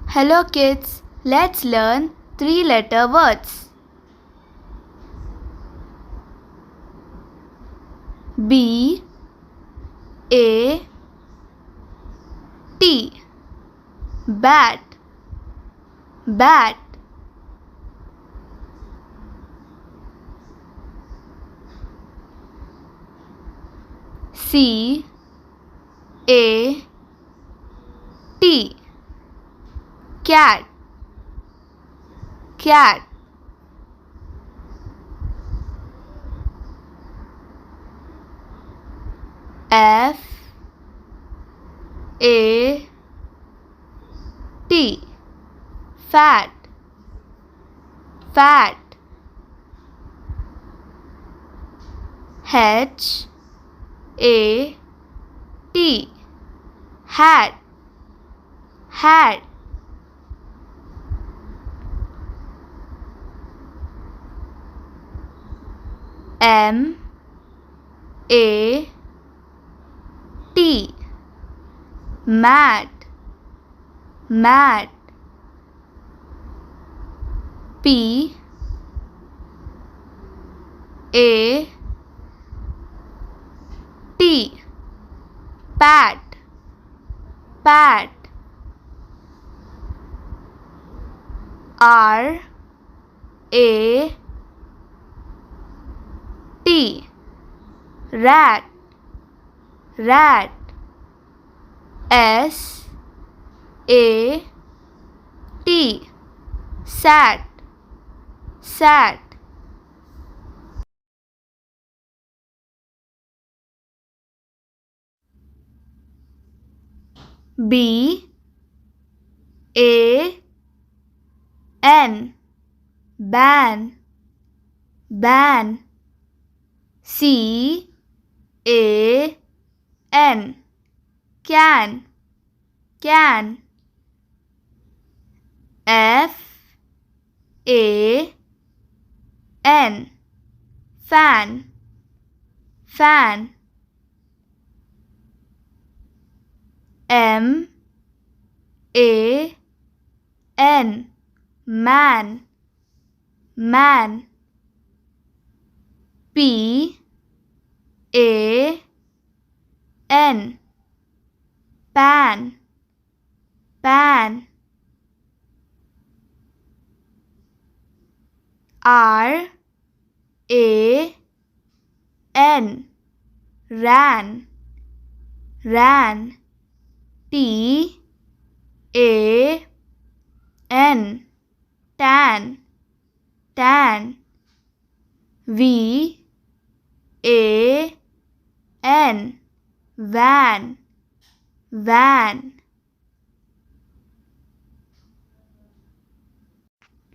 Hello kids, let's learn three-letter words. B A T, bat, bat. C A T, cat, cat. F A T, fat, fat. H A T, hat, hat. M A T, mat, mat. P A T, pat, pat. R A T, rat, rat. S A T, sat, sat. B A N, ban, ban. C A N, can, can. F A N, fan, fan. M A N, man, man. P A N, pan, pan. R A N, ran, ran. T A N, tan, tan. V A N, van, van.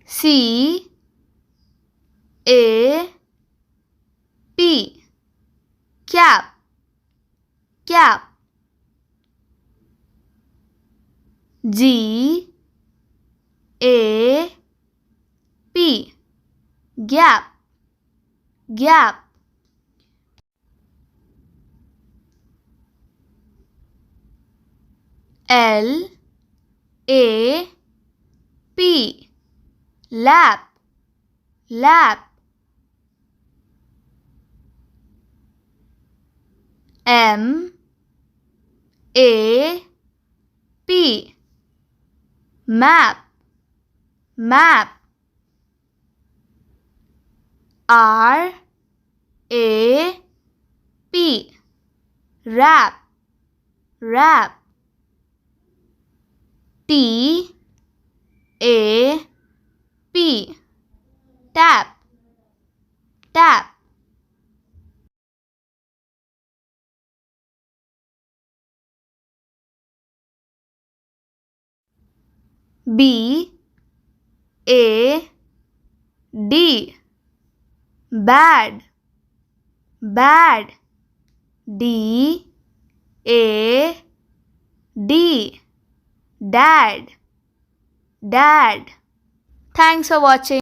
C A P, cap, cap. G A P, gap, gap. L A P, lap, lap. M A P, map, map. R A P, wrap, wrap. T A P, tap, tap. B A D, bad, bad. D A D, dad, dad. Thanks for watching.